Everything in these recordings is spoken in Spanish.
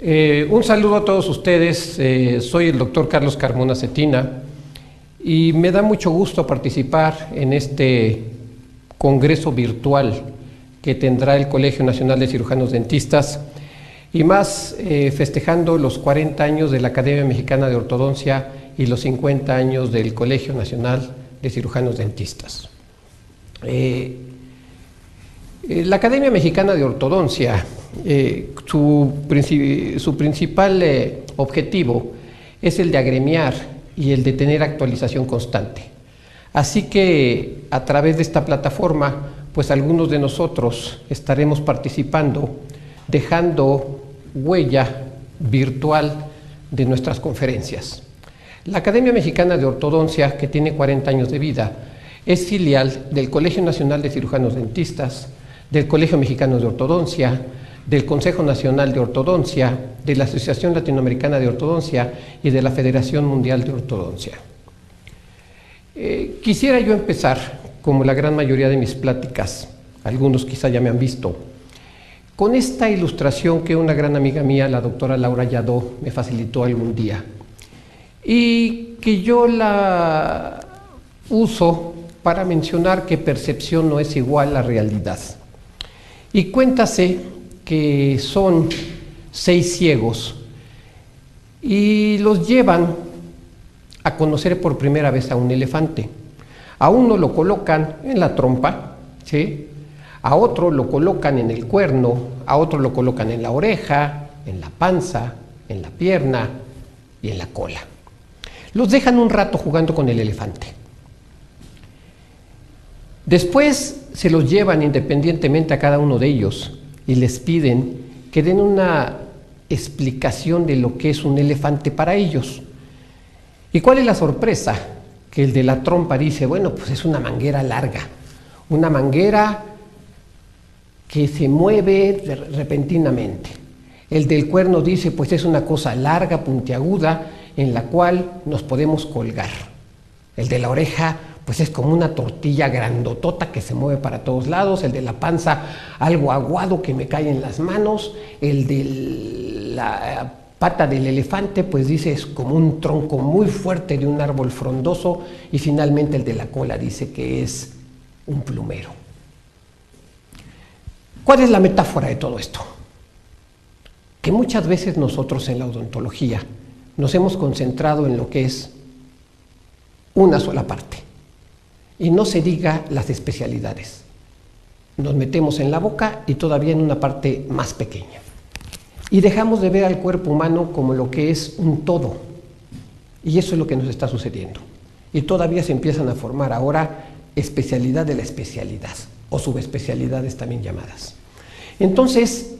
Un saludo a todos ustedes, soy el doctor Carlos Carmona Cetina y me da mucho gusto participar en este congreso virtual que tendrá el Colegio Nacional de Cirujanos Dentistas y más festejando los 40 años de la Academia Mexicana de Ortodoncia y los 50 años del Colegio Nacional de Cirujanos Dentistas. La Academia Mexicana de Ortodoncia, su principal objetivo es el de agremiar y el de tener actualización constante. Así que a través de esta plataforma, pues algunos de nosotros estaremos participando, dejando huella virtual de nuestras conferencias. La Academia Mexicana de Ortodoncia, que tiene 40 años de vida, es filial del Colegio Nacional de Cirujanos Dentistas, del Colegio Mexicano de Ortodoncia, del Consejo Nacional de Ortodoncia, de la Asociación Latinoamericana de Ortodoncia y de la Federación Mundial de Ortodoncia. Quisiera yo empezar, como la gran mayoría de mis pláticas, algunos quizá ya me han visto, con esta ilustración que una gran amiga mía, la doctora Laura Yadó, me facilitó algún día y que yo la uso para mencionar que percepción no es igual a realidad. Y cuéntase que son 6 ciegos y los llevan a conocer por primera vez a un elefante. A uno lo colocan en la trompa, ¿sí? A otro lo colocan en el cuerno, a otro lo colocan en la oreja, en la panza, en la pierna y en la cola. Los dejan un rato jugando con el elefante. Después se los llevan independientemente a cada uno de ellos y les piden que den una explicación de lo que es un elefante para ellos. ¿Y cuál es la sorpresa? Que el de la trompa dice, bueno, pues es una manguera larga, una manguera que se mueve repentinamente. El del cuerno dice, pues es una cosa larga, puntiaguda, en la cual nos podemos colgar. El de la oreja, pues es como una tortilla grandotota que se mueve para todos lados. El de la panza, algo aguado que me cae en las manos. El de la pata del elefante, pues dice, es como un tronco muy fuerte de un árbol frondoso. Y finalmente el de la cola dice que es un plumero. ¿Cuál es la metáfora de todo esto? Que muchas veces nosotros en la odontología nos hemos concentrado en lo que es una sola parte. Y no se diga las especialidades. Nos metemos en la boca y todavía en una parte más pequeña. Y dejamos de ver al cuerpo humano como lo que es un todo. Y eso es lo que nos está sucediendo. Y todavía se empiezan a formar ahora especialidad de la especialidad, o subespecialidades también llamadas. Entonces,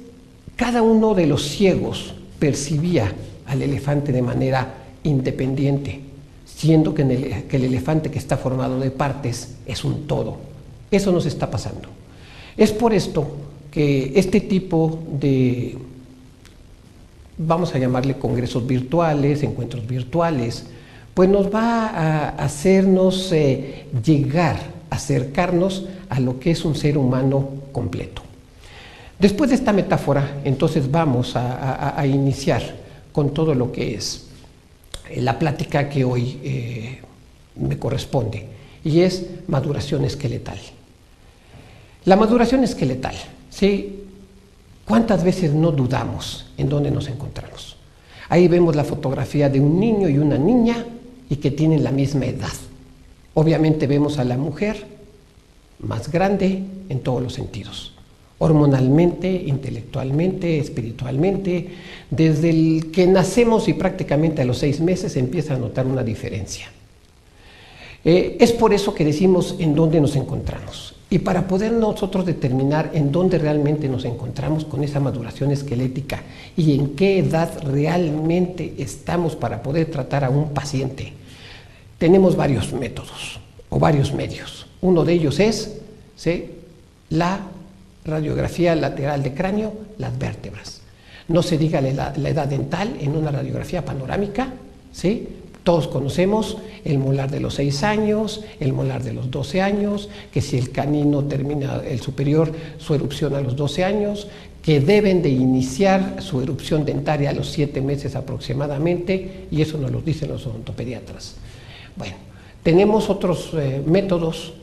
cada uno de los ciegos percibía al elefante de manera independiente, siendo que el elefante que está formado de partes es un todo. Eso nos está pasando. Es por esto que este tipo de, vamos a llamarle congresos virtuales, encuentros virtuales, pues nos va a hacernos llegar, acercarnos a lo que es un ser humano completo. Después de esta metáfora, entonces vamos a iniciar con todo lo que es la plática que hoy me corresponde, y es maduración esqueletal. La maduración esqueletal, ¿sí? ¿Cuántas veces no dudamos en dónde nos encontramos? Ahí vemos la fotografía de un niño y una niña y que tienen la misma edad. Obviamente vemos a la mujer más grande en todos los sentidos. Hormonalmente, intelectualmente, espiritualmente, desde el que nacemos y prácticamente a los 6 meses se empieza a notar una diferencia. Es por eso que decimos en dónde nos encontramos. Y para poder nosotros determinar en dónde realmente nos encontramos con esa maduración esquelética y en qué edad realmente estamos para poder tratar a un paciente, tenemos varios métodos o varios medios. Uno de ellos es, ¿sí?, la radiografía lateral de cráneo, las vértebras. No se diga la edad dental en una radiografía panorámica, ¿sí?, Todos conocemos el molar de los 6 años, el molar de los 12 años, que si el canino termina el superior, su erupción a los 12 años, que deben de iniciar su erupción dentaria a los 7 meses aproximadamente, y eso nos lo dicen los odontopediatras. Bueno, tenemos otros métodos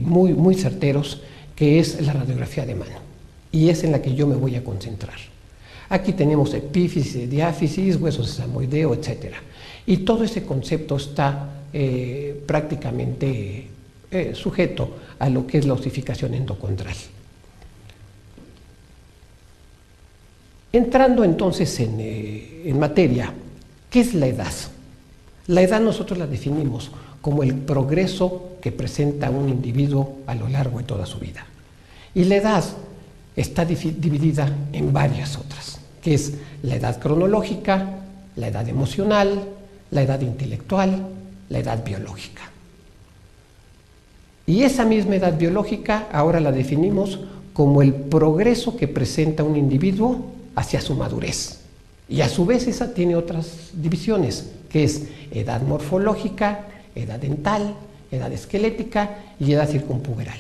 muy, muy certeros, que es la radiografía de mano, y es en la que yo me voy a concentrar. Aquí tenemos epífisis, diáfisis, huesos de samoideo, etc. Y todo ese concepto está prácticamente sujeto a lo que es la osificación endocondral. Entrando entonces en materia, ¿qué es la edad? La edad nosotros la definimos como el progreso que presenta un individuo a lo largo de toda su vida. Y la edad está dividida en varias otras, que es la edad cronológica, la edad emocional, la edad intelectual, la edad biológica. Y esa misma edad biológica ahora la definimos como el progreso que presenta un individuo hacia su madurez. Y a su vez esa tiene otras divisiones, que es edad morfológica, edad dental, edad esquelética y edad circunpuberal.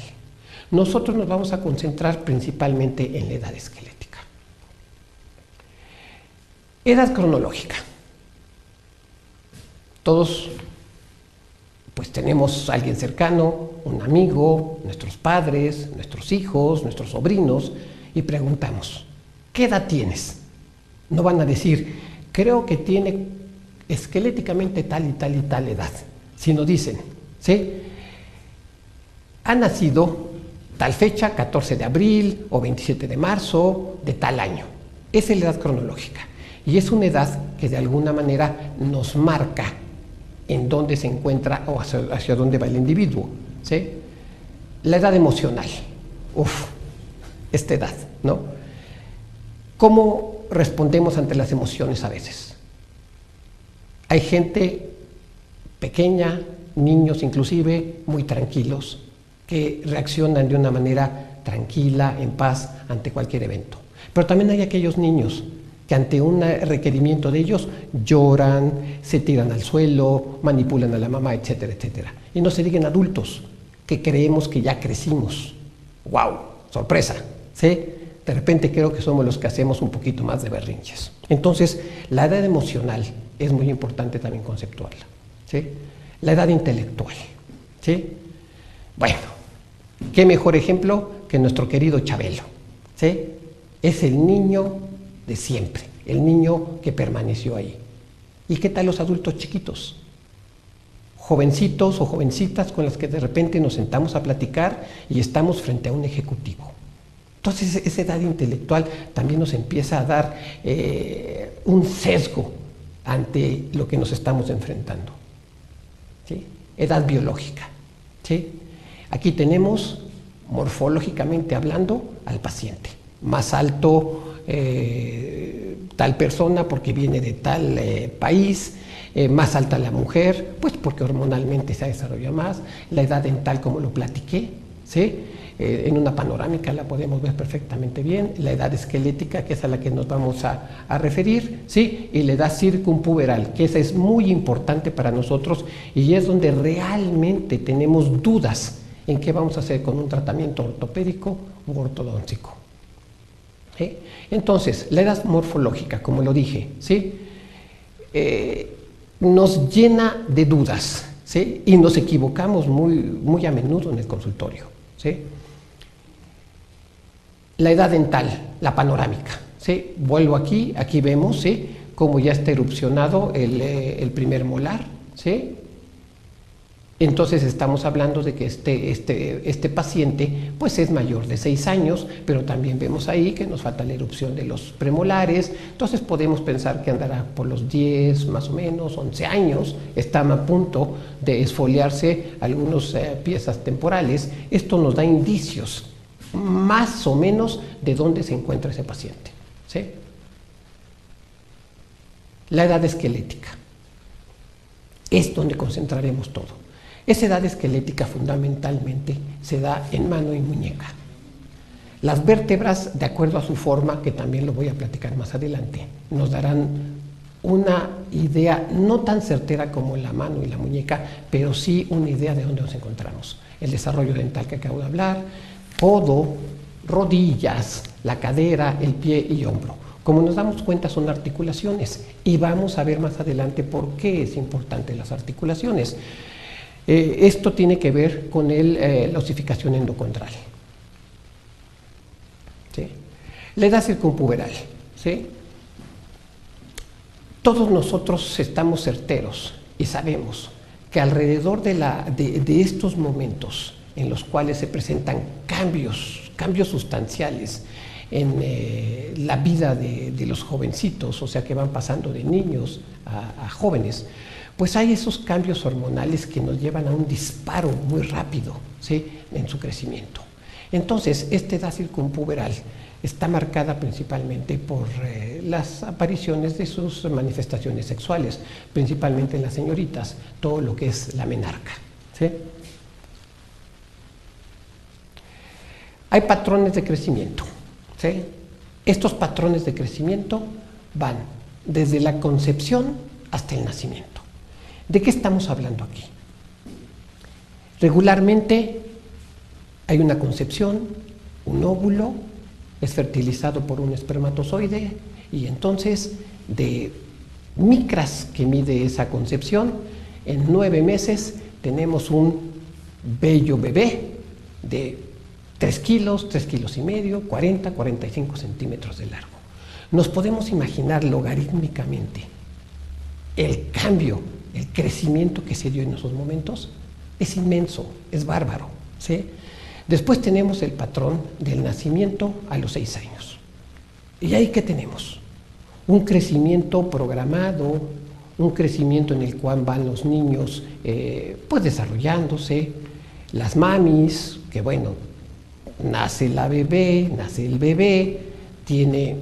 Nosotros nos vamos a concentrar principalmente en la edad esquelética. Edad cronológica. Todos pues tenemos a alguien cercano, un amigo, nuestros padres, nuestros hijos, nuestros sobrinos, y preguntamos, ¿qué edad tienes? No van a decir, creo que tiene esqueléticamente tal y tal y tal edad, sino dicen, ¿sí? Ha nacido tal fecha, 14 de abril o 27 de marzo de tal año. Esa es la edad cronológica y es una edad que de alguna manera nos marca en dónde se encuentra o hacia dónde va el individuo, ¿sí? La edad emocional, esta edad, ¿no? ¿Cómo respondemos ante las emociones a veces? Hay gente pequeña, niños inclusive, muy tranquilos, que reaccionan de una manera tranquila, en paz, ante cualquier evento. Pero también hay aquellos niños que ante un requerimiento de ellos lloran, se tiran al suelo, manipulan a la mamá, etcétera, etcétera. Y no se digan adultos, que creemos que ya crecimos. ¡Wow! ¡Sorpresa! ¿Sí? De repente creo que somos los que hacemos un poquito más de berrinches. Entonces, la edad emocional es muy importante también conceptuarla, ¿sí? La edad intelectual, ¿sí? Bueno, qué mejor ejemplo que nuestro querido Chabelo, ¿sí? Es el niño de siempre, el niño que permaneció ahí. ¿Y qué tal los adultos chiquitos? Jovencitos o jovencitas con las que de repente nos sentamos a platicar y estamos frente a un ejecutivo. Entonces esa edad intelectual también nos empieza a dar un sesgo ante lo que nos estamos enfrentando, ¿sí? Edad biológica, ¿sí? Aquí tenemos, morfológicamente hablando, al paciente. Más alto tal persona porque viene de tal país, más alta la mujer, pues porque hormonalmente se desarrolla más. La edad dental, como lo platiqué, ¿sí? En una panorámica la podemos ver perfectamente bien. La edad esquelética, que es a la que nos vamos a referir, ¿sí? Y la edad circunpuberal, que esa es muy importante para nosotros y es donde realmente tenemos dudas en qué vamos a hacer con un tratamiento ortopédico u ortodóntico. ¿Sí? Entonces, la edad morfológica, como lo dije, ¿sí? Nos llena de dudas, ¿sí? Y nos equivocamos muy a menudo en el consultorio, ¿sí? La edad dental, la panorámica, ¿sí? Vuelvo aquí vemos, ¿sí? Cómo ya está erupcionado el primer molar, ¿sí? Entonces estamos hablando de que este paciente pues es mayor de 6 años, pero también vemos ahí que nos falta la erupción de los premolares. Entonces podemos pensar que andará por los 10, más o menos, 11 años, está a punto de esfoliarse algunas piezas temporales. Esto nos da indicios más o menos de dónde se encuentra ese paciente, ¿sí? La edad esquelética es donde concentraremos todo. Esa edad esquelética fundamentalmente se da en mano y muñeca. Las vértebras, de acuerdo a su forma, que también lo voy a platicar más adelante, nos darán una idea no tan certera como la mano y la muñeca, pero sí una idea de dónde nos encontramos. El desarrollo dental que acabo de hablar, codo, rodillas, la cadera, el pie y hombro. Como nos damos cuenta, son articulaciones y vamos a ver más adelante por qué es importante las articulaciones. Esto tiene que ver con la osificación endocondral. ¿Sí? La edad circunpuberal. ¿Sí? Todos nosotros estamos certeros y sabemos que alrededor de estos momentos en los cuales se presentan cambios sustanciales en la vida de los jovencitos, o sea que van pasando de niños a jóvenes, pues hay esos cambios hormonales que nos llevan a un disparo muy rápido, ¿sí?, en su crecimiento. Entonces, esta edad circunpuberal está marcada principalmente por las apariciones de sus manifestaciones sexuales, principalmente en las señoritas, todo lo que es la menarca, ¿sí? Hay patrones de crecimiento, ¿sí? Estos patrones de crecimiento van desde la concepción hasta el nacimiento. ¿De qué estamos hablando aquí? Regularmente hay una concepción, un óvulo es fertilizado por un espermatozoide y entonces de micras que mide esa concepción, en 9 meses tenemos un bello bebé de 3 kilos, 3 kilos y medio, 40, 45 centímetros de largo. Nos podemos imaginar logarítmicamente el cambio, el crecimiento que se dio en esos momentos. Es inmenso, es bárbaro, ¿sí? Después tenemos el patrón del nacimiento a los 6 años. ¿Y ahí qué tenemos? Un crecimiento programado, un crecimiento en el cual van los niños pues desarrollándose, las mamis, que bueno, nace la bebé, nace el bebé, tiene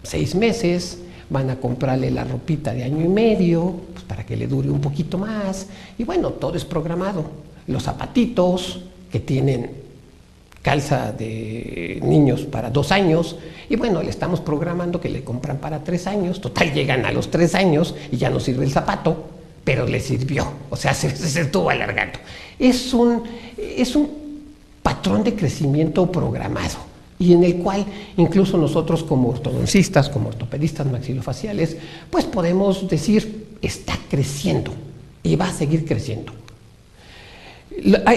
6 meses, van a comprarle la ropita de 1 año y medio, pues para que le dure un poquito más, y bueno, todo es programado. Los zapatitos que tienen calza de niños para 2 años, y bueno, le estamos programando que le compran para 3 años, total llegan a los 3 años y ya no sirve el zapato, pero le sirvió, o sea, se estuvo alargando. Es un patrón de crecimiento programado, y en el cual incluso nosotros como ortodoncistas, como ortopedistas maxilofaciales, pues podemos decir, está creciendo y va a seguir creciendo.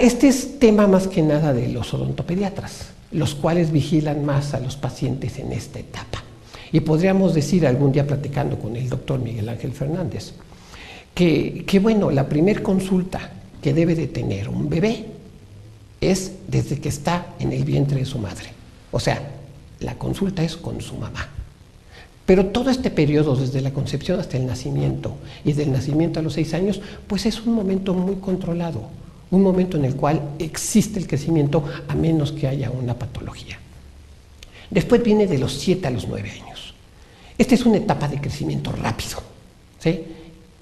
Este es tema más que nada de los odontopediatras, los cuales vigilan más a los pacientes en esta etapa. Y podríamos decir algún día platicando con el doctor Miguel Ángel Fernández, que bueno, la primer consulta que debe de tener un bebé es desde que está en el vientre de su madre. O sea, la consulta es con su mamá. Pero todo este periodo, desde la concepción hasta el nacimiento, y del nacimiento a los 6 años, pues es un momento muy controlado. Un momento en el cual existe el crecimiento a menos que haya una patología. Después viene de los 7 a los 9 años. Esta es una etapa de crecimiento rápido, ¿sí?,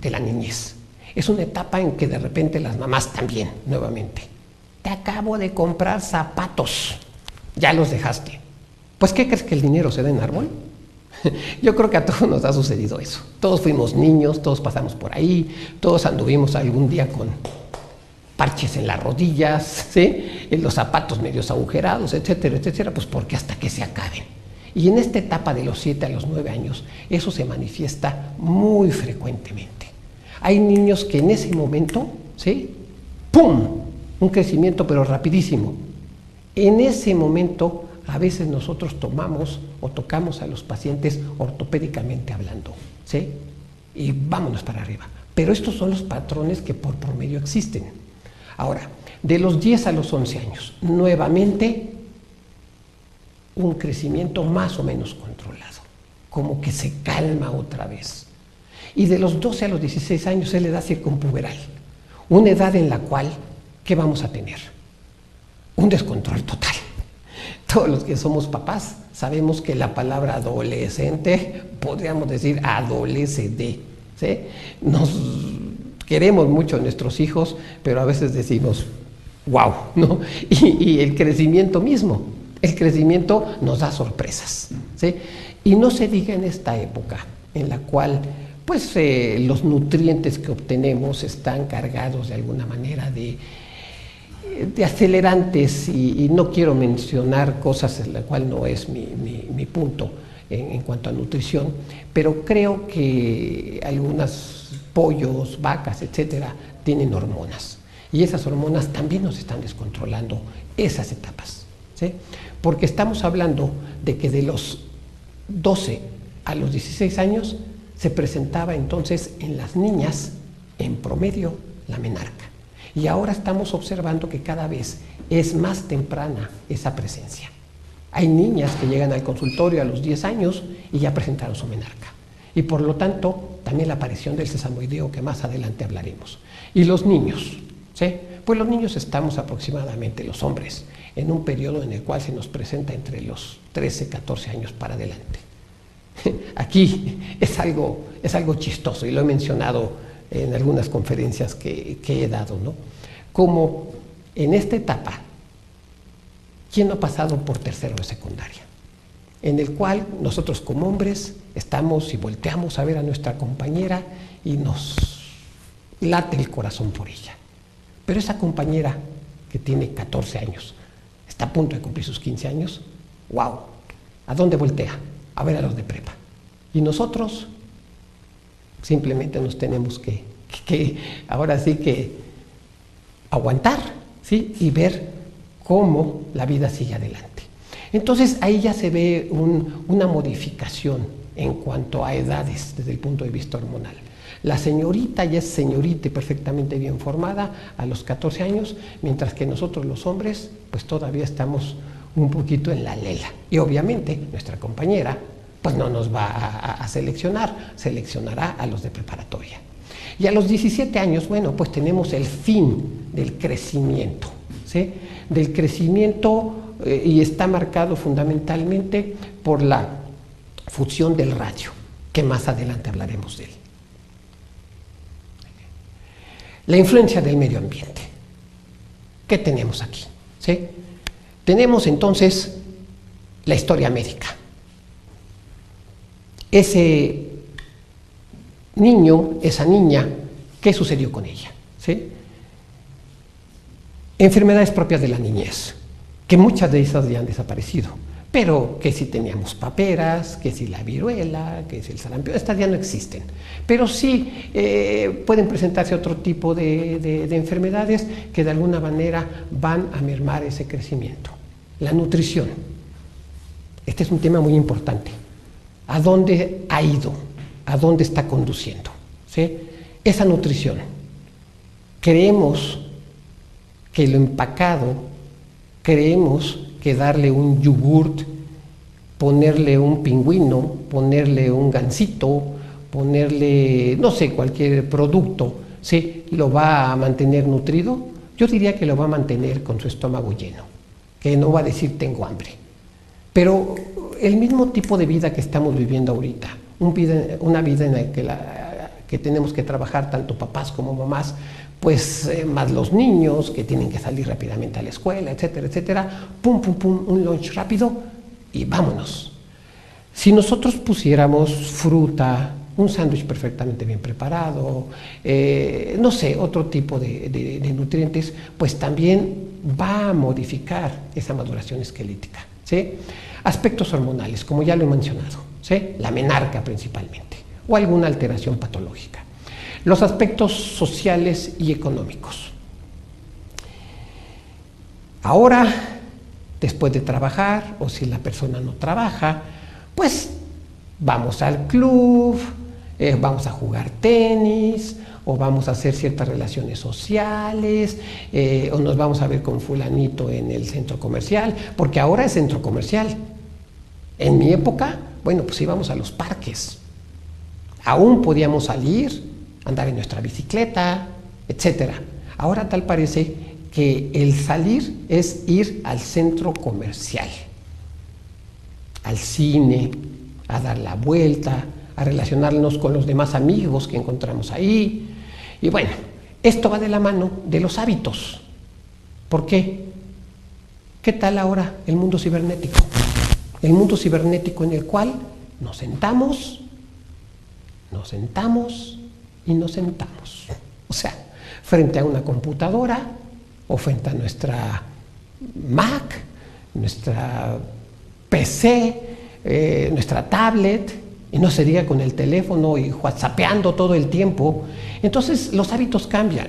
de la niñez. Es una etapa en que de repente las mamás también, nuevamente, te acabo de comprar zapatos, ya los dejaste. Pues, ¿qué crees, que el dinero se da en árbol? Yo creo que a todos nos ha sucedido eso. Todos fuimos niños, todos pasamos por ahí, todos anduvimos algún día con parches en las rodillas, ¿sí?, en los zapatos medios agujerados, etcétera, etcétera, pues porque hasta que se acaben. Y en esta etapa de los 7 a los 9 años, eso se manifiesta muy frecuentemente. Hay niños que en ese momento, ¿sí?, ¡pum!, un crecimiento pero rapidísimo. En ese momento, a veces nosotros tomamos o tocamos a los pacientes ortopédicamente hablando, ¿sí?, y vámonos para arriba. Pero estos son los patrones que por promedio existen. Ahora, de los 10 a los 11 años, nuevamente un crecimiento más o menos controlado, como que se calma otra vez. Y de los 12 a los 16 años es la edad circunpuberal, una edad en la cual, ¿qué vamos a tener? Un descontrol total. Todos los que somos papás sabemos que la palabra adolescente, podríamos decir adolece de, ¿sí? Nos queremos mucho a nuestros hijos, pero a veces decimos, wow, ¿no? Y el crecimiento mismo, el crecimiento nos da sorpresas, ¿sí? Y no se diga en esta época en la cual los nutrientes que obtenemos están cargados de alguna manera de acelerantes y no quiero mencionar cosas en la cual no es mi punto en cuanto a nutrición, pero creo que algunos pollos, vacas, etcétera, tienen hormonas y esas hormonas también nos están descontrolando esas etapas, ¿sí? Porque estamos hablando de que de los 12 a los 16 años se presentaba entonces en las niñas en promedio la menarca. Y ahora estamos observando que cada vez es más temprana esa presencia. Hay niñas que llegan al consultorio a los 10 años y ya presentaron su menarca. Y por lo tanto, también la aparición del sesamoideo, que más adelante hablaremos. Y los niños, ¿sí? Pues los niños estamos aproximadamente, los hombres, en un periodo en el cual se nos presenta entre los 13, 14 años para adelante. Aquí es algo chistoso y lo he mencionado en algunas conferencias que he dado, ¿no? Como en esta etapa, ¿quién no ha pasado por tercero de secundaria? En el cual nosotros como hombres estamos y volteamos a ver a nuestra compañera y nos late el corazón por ella. Pero esa compañera que tiene 14 años, está a punto de cumplir sus 15 años, ¡wow! ¿A dónde voltea? A ver a los de prepa. Y nosotros simplemente nos tenemos que ahora sí que aguantar, ¿sí? Y ver cómo la vida sigue adelante. Entonces ahí ya se ve una modificación en cuanto a edades desde el punto de vista hormonal. La señorita ya es señorita y perfectamente bien formada a los 14 años, mientras que nosotros los hombres pues todavía estamos un poquito en la lela. Y obviamente nuestra compañera pues no nos va a seleccionar, seleccionará a los de preparatoria. Y a los 17 años, bueno, pues tenemos el fin del crecimiento, ¿sí? Del crecimiento y está marcado fundamentalmente por la fusión del radio, que más adelante hablaremos de él. La influencia del medio ambiente. ¿Qué tenemos aquí? ¿Sí? Tenemos entonces la historia médica. Ese niño, esa niña, ¿qué sucedió con ella? ¿Sí? Enfermedades propias de la niñez, que muchas de esas ya han desaparecido, pero que si teníamos paperas, que si la viruela, que si el sarampión, estas ya no existen, pero sí pueden presentarse otro tipo de enfermedades que de alguna manera van a mermar ese crecimiento. La nutrición, este es un tema muy importante. ¿A dónde ha ido? ¿A dónde está conduciendo? ¿Sí? Esa nutrición, creemos que lo empacado, creemos que darle un yogurt, ponerle un pingüino, ponerle un gansito, ponerle, no sé, cualquier producto, ¿sí? ¿Lo va a mantener nutrido? Yo diría que lo va a mantener con su estómago lleno, que no va a decir tengo hambre. Pero el mismo tipo de vida que estamos viviendo ahorita, una vida en la que tenemos que trabajar tanto papás como mamás, pues más los niños que tienen que salir rápidamente a la escuela, etcétera, etcétera, pum, pum, pum, un lunch rápido y vámonos. Si nosotros pusiéramos fruta, un sándwich perfectamente bien preparado, no sé, otro tipo de nutrientes, pues también va a modificar esa maduración esquelética, ¿sí? Aspectos hormonales, como ya lo he mencionado, ¿sí? La menarca principalmente, o alguna alteración patológica. Los aspectos sociales y económicos. Ahora, después de trabajar, o si la persona no trabaja, pues vamos al club, vamos a jugar tenis, o vamos a hacer ciertas relaciones sociales, o nos vamos a ver con fulanito en el centro comercial, porque ahora es centro comercial. En mi época, bueno, pues íbamos a los parques. Aún podíamos salir, andar en nuestra bicicleta, etcétera. Ahora tal parece que el salir es ir al centro comercial, al cine, a dar la vuelta, a relacionarnos con los demás amigos que encontramos ahí. Y bueno, esto va de la mano de los hábitos. ¿Por qué? ¿Qué tal ahora el mundo cibernético? El mundo cibernético en el cual nos sentamos, Nos sentamos y nos sentamos. O sea, frente a una computadora o frente a nuestra Mac, nuestra PC, nuestra tablet, y no se diga con el teléfono y whatsappeando todo el tiempo. Entonces los hábitos cambian.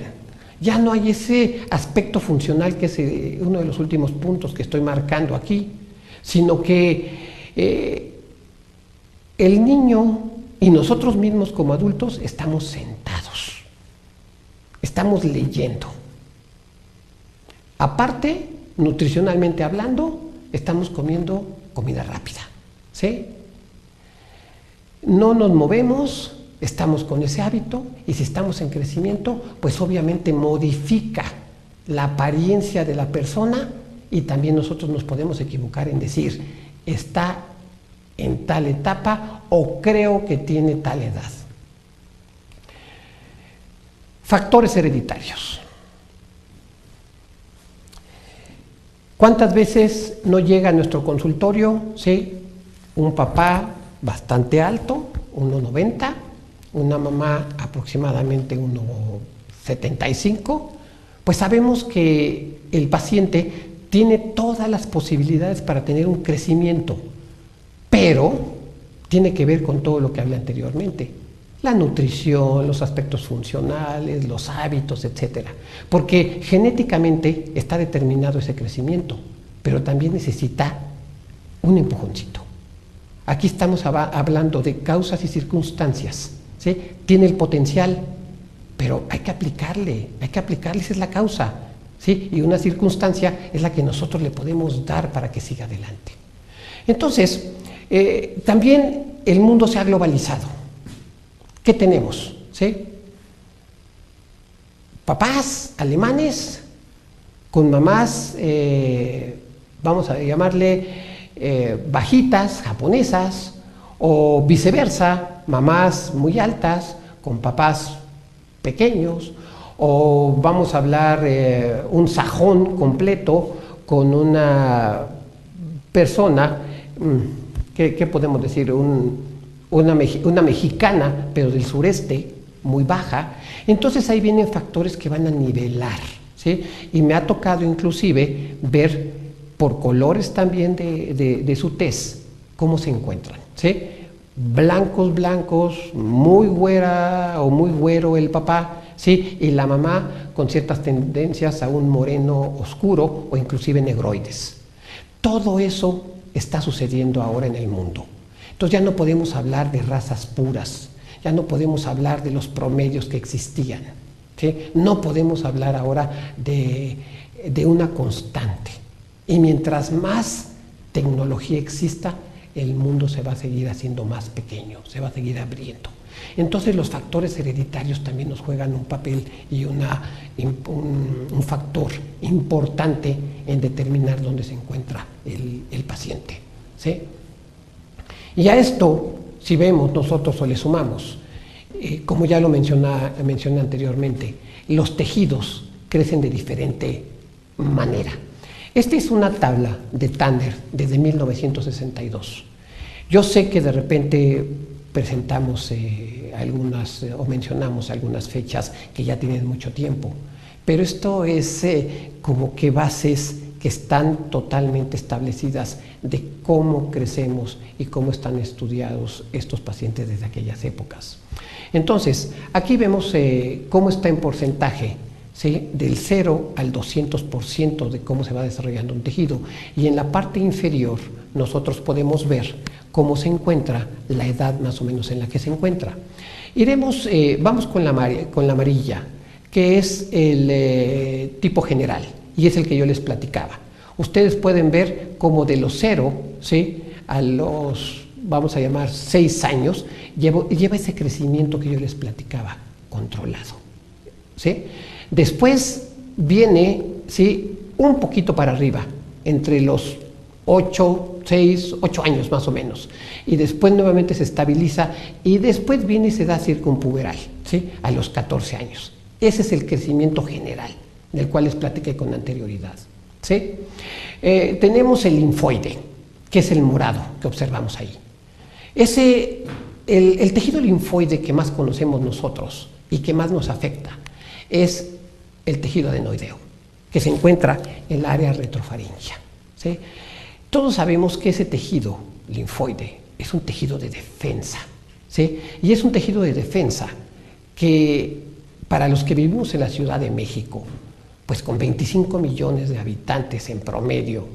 Ya no hay ese aspecto funcional que es uno de los últimos puntos que estoy marcando aquí, sino que el niño y nosotros mismos como adultos estamos sentados, estamos leyendo. Aparte, nutricionalmente hablando, estamos comiendo comida rápida, ¿sí? No nos movemos, estamos con ese hábito, y si estamos en crecimiento, pues obviamente modifica la apariencia de la persona, y también nosotros nos podemos equivocar en decir, está en tal etapa o creo que tiene tal edad. Factores hereditarios. ¿Cuántas veces no llega a nuestro consultorio, sí, un papá bastante alto, 1,90, una mamá aproximadamente 1,75? Pues sabemos que el paciente tiene todas las posibilidades para tener un crecimiento, pero tiene que ver con todo lo que hablé anteriormente. La nutrición, los aspectos funcionales, los hábitos, etcétera. Porque genéticamente está determinado ese crecimiento, pero también necesita un empujoncito. Aquí estamos hablando de causas y circunstancias, ¿sí? Tiene el potencial, pero hay que aplicarle, esa es la causa, ¿sí? Y una circunstancia es la que nosotros le podemos dar para que siga adelante. Entonces, también el mundo se ha globalizado. ¿Qué tenemos? ¿Sí? Papás alemanes con mamás, vamos a llamarle bajitas, japonesas, o viceversa, mamás muy altas con papás pequeños, o vamos a hablar un sajón completo con una persona, ¿qué podemos decir? Una mexicana, pero del sureste, muy baja. Entonces ahí vienen factores que van a nivelar, ¿sí? Y me ha tocado inclusive ver por colores también de su tez cómo se encuentran, ¿sí? Blancos, muy güera o muy güero el papá, ¿sí? Y la mamá con ciertas tendencias a un moreno oscuro o inclusive negroides. Todo eso está sucediendo ahora en el mundo. Entonces ya no podemos hablar de razas puras, ya no podemos hablar de los promedios que existían, ¿sí? No podemos hablar ahora de una constante. Y mientras más tecnología exista, el mundo se va a seguir haciendo más pequeño, se va a seguir abriendo. Entonces los factores hereditarios también nos juegan un papel y un factor importante en determinar dónde se encuentra el paciente, ¿sí? Y a esto, si vemos nosotros o le sumamos, como ya lo mencioné anteriormente, los tejidos crecen de diferente manera. Esta es una tabla de Tanner desde 1962. Yo sé que de repente presentamos o mencionamos algunas fechas que ya tienen mucho tiempo, pero esto es como que bases que están totalmente establecidas de cómo crecemos y cómo están estudiados estos pacientes desde aquellas épocas. Entonces, aquí vemos cómo está en porcentaje, ¿sí? Del 0 al 200% de cómo se va desarrollando un tejido. Y en la parte inferior nosotros podemos ver cómo se encuentra la edad más o menos en la que se encuentra. Vamos con la amarilla, que es el tipo general, y es el que yo les platicaba. Ustedes pueden ver cómo de los 0, ¿sí? A los, vamos a llamar, 6 años, lleva ese crecimiento que yo les platicaba, controlado, ¿sí? Después viene, ¿sí? Un poquito para arriba, entre los 8 años más o menos, y después nuevamente se estabiliza, y después viene y se da circunpuberal, ¿sí? A los 14 años. Ese es el crecimiento general, del cual les platiqué con anterioridad, ¿sí? Tenemos el linfoide, que es el morado que observamos ahí. Ese el tejido linfoide que más conocemos nosotros y que más nos afecta es el tejido adenoideo, que se encuentra en el área retrofaringea, ¿sí? Todos sabemos que ese tejido linfoide es un tejido de defensa, ¿sí? Y es un tejido de defensa que para los que vivimos en la Ciudad de México, pues con 25 millones de habitantes en promedio,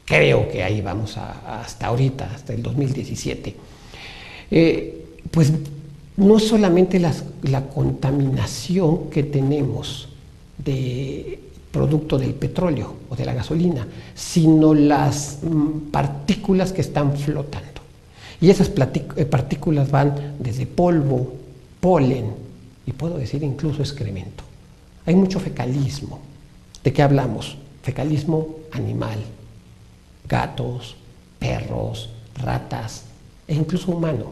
creo que ahí vamos hasta ahorita, hasta el 2017, pues no es solamente la contaminación que tenemos de producto del petróleo o de la gasolina, sino las partículas que están flotando. Y esas partículas van desde polvo, polen y puedo decir incluso excremento. Hay mucho fecalismo. ¿De qué hablamos? Fecalismo animal, gatos, perros, ratas e incluso humano.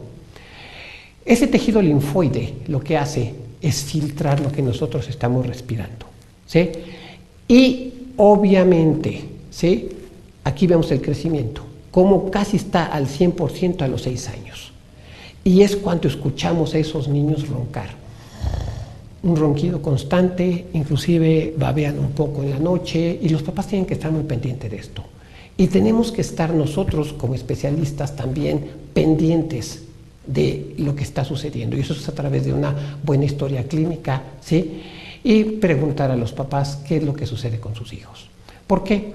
Ese tejido linfoide lo que hace es filtrar lo que nosotros estamos respirando, ¿sí? Y obviamente, ¿sí? Aquí vemos el crecimiento, como casi está al 100% a los 6 años. Y es cuando escuchamos a esos niños roncar. Un ronquido constante, inclusive babean un poco en la noche y los papás tienen que estar muy pendientes de esto. Y tenemos que estar nosotros como especialistas también pendientes de lo que está sucediendo, y eso es a través de una buena historia clínica, ¿sí? Y preguntar a los papás qué es lo que sucede con sus hijos. ¿Por qué?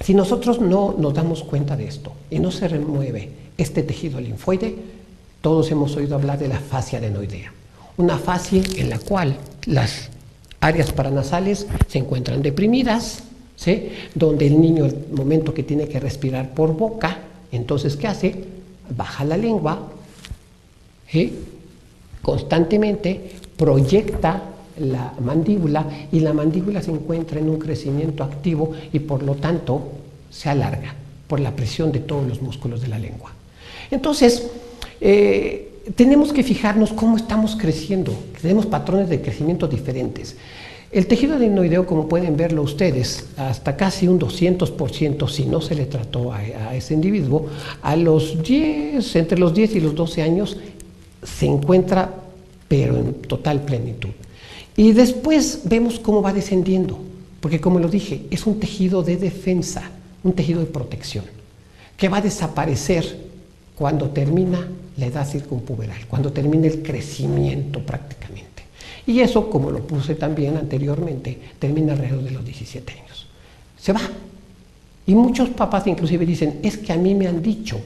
Si nosotros no nos damos cuenta de esto y no se remueve este tejido linfoide, todos hemos oído hablar de la fascia adenoidea, una fascia en la cual las áreas paranasales se encuentran deprimidas, ¿sí? Donde el niño, el momento que tiene que respirar por boca, entonces ¿qué hace? Baja la lengua, ¿sí? Constantemente proyecta la mandíbula y la mandíbula se encuentra en un crecimiento activo y por lo tanto se alarga por la presión de todos los músculos de la lengua. Entonces, tenemos que fijarnos cómo estamos creciendo, tenemos patrones de crecimiento diferentes. El tejido adenoideo, como pueden verlo ustedes, hasta casi un 200%, si no se le trató a ese individuo, entre los 10 y los 12 años se encuentra, pero en total plenitud. Y después vemos cómo va descendiendo, porque como lo dije, es un tejido de defensa, un tejido de protección, que va a desaparecer cuando termina la edad circunpuberal, cuando termina el crecimiento prácticamente. Y eso, como lo puse también anteriormente, termina alrededor de los 17 años. Se va. Y muchos papás inclusive dicen, es que a mí me han dicho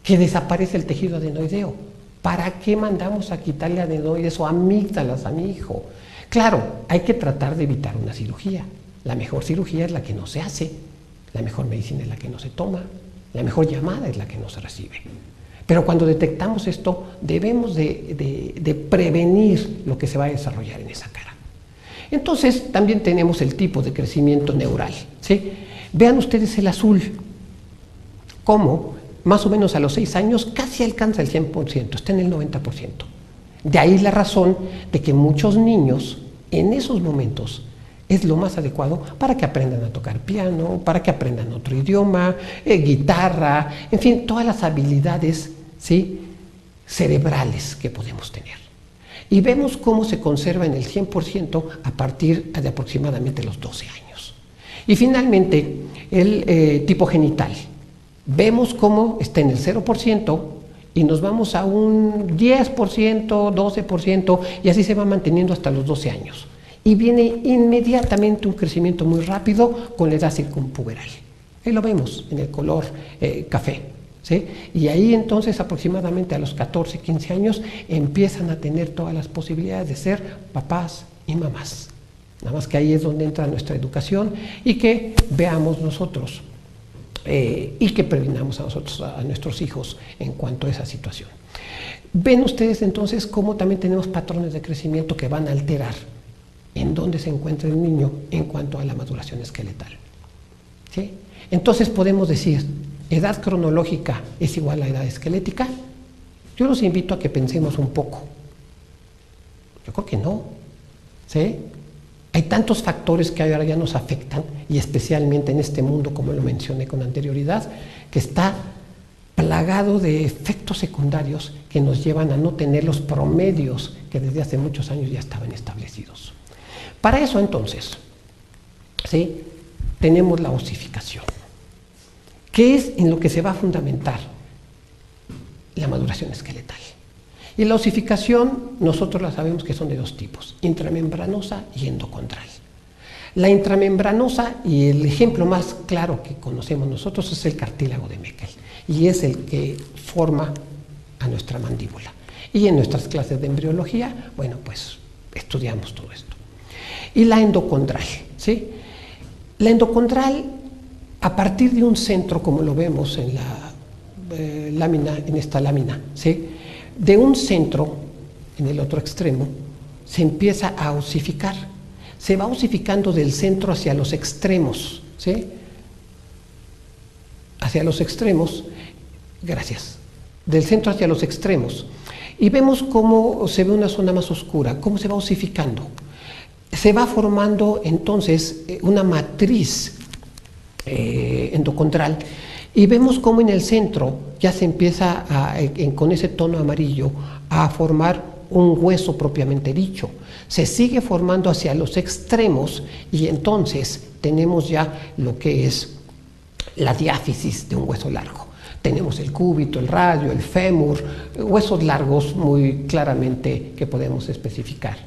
que desaparece el tejido adenoideo. ¿Para qué mandamos a quitarle adenoides o amígdalas a mi hijo? Claro, hay que tratar de evitar una cirugía. La mejor cirugía es la que no se hace, la mejor medicina es la que no se toma, la mejor llamada es la que no se recibe. Pero cuando detectamos esto, debemos de prevenir lo que se va a desarrollar en esa cara. Entonces, también tenemos el tipo de crecimiento neural, ¿sí? Vean ustedes el azul, cómo más o menos a los 6 años casi alcanza el 100%, está en el 90%. De ahí la razón de que muchos niños en esos momentos es lo más adecuado para que aprendan a tocar piano, para que aprendan otro idioma, guitarra, en fin, todas las habilidades, ¿sí?, cerebrales que podemos tener. Y vemos cómo se conserva en el 100% a partir de aproximadamente los 12 años. Y finalmente, el tipo genital. Vemos cómo está en el 0% y nos vamos a un 10%, 12% y así se va manteniendo hasta los 12 años. Y viene inmediatamente un crecimiento muy rápido con la edad circunpuberal. Ahí lo vemos en el color café, ¿sí? Y ahí entonces aproximadamente a los 14, 15 años empiezan a tener todas las posibilidades de ser papás y mamás. Nada más que ahí es donde entra nuestra educación y que veamos nosotros y que previnamos a nuestros hijos en cuanto a esa situación. Ven ustedes entonces cómo también tenemos patrones de crecimiento que van a alterar en dónde se encuentra el niño en cuanto a la maduración esqueletal, ¿sí? Entonces podemos decir, ¿edad cronológica es igual a edad esquelética? Yo los invito a que pensemos un poco. Yo creo que no, ¿sí? Hay tantos factores que ahora ya nos afectan, y especialmente en este mundo, como lo mencioné con anterioridad, que está plagado de efectos secundarios que nos llevan a no tener los promedios que desde hace muchos años ya estaban establecidos. Para eso entonces, ¿sí?, tenemos la osificación, que es en lo que se va a fundamentar la maduración esqueletal. Y la osificación nosotros la sabemos que son de dos tipos, intramembranosa y endocondral. La intramembranosa, y el ejemplo más claro que conocemos nosotros, es el cartílago de Meckel, y es el que forma a nuestra mandíbula. Y en nuestras clases de embriología, bueno, pues estudiamos todo esto. Y la endocondral, ¿sí? La endocondral, a partir de un centro, como lo vemos en la lámina, en esta lámina, ¿sí?, de un centro, en el otro extremo, se empieza a osificar. Se va osificando del centro hacia los extremos, ¿sí?, hacia los extremos, gracias, del centro hacia los extremos. Y vemos cómo se ve una zona más oscura, cómo se va osificando. Se va formando entonces una matriz endocondral, y vemos cómo en el centro ya se empieza con ese tono amarillo a formar un hueso propiamente dicho. Se sigue formando hacia los extremos y entonces tenemos ya lo que es la diáfisis de un hueso largo. Tenemos el cúbito, el radio, el fémur, huesos largos muy claramente que podemos especificar.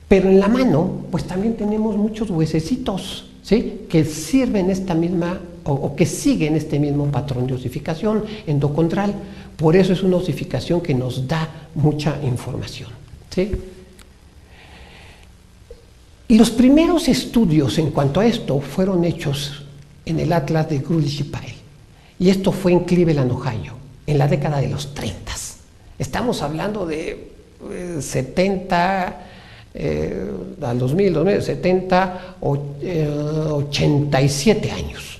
Pero en la mano, pues también tenemos muchos huesecitos, ¿sí?, que sirven esta misma o que siguen este mismo patrón de osificación endocondral. Por eso es una osificación que nos da mucha información, ¿sí? Y los primeros estudios en cuanto a esto fueron hechos en el Atlas de Grulich y Pyle. Y esto fue en Cleveland, Ohio, en la década de los 30. Estamos hablando de 70 al 2000, 70, 87 años.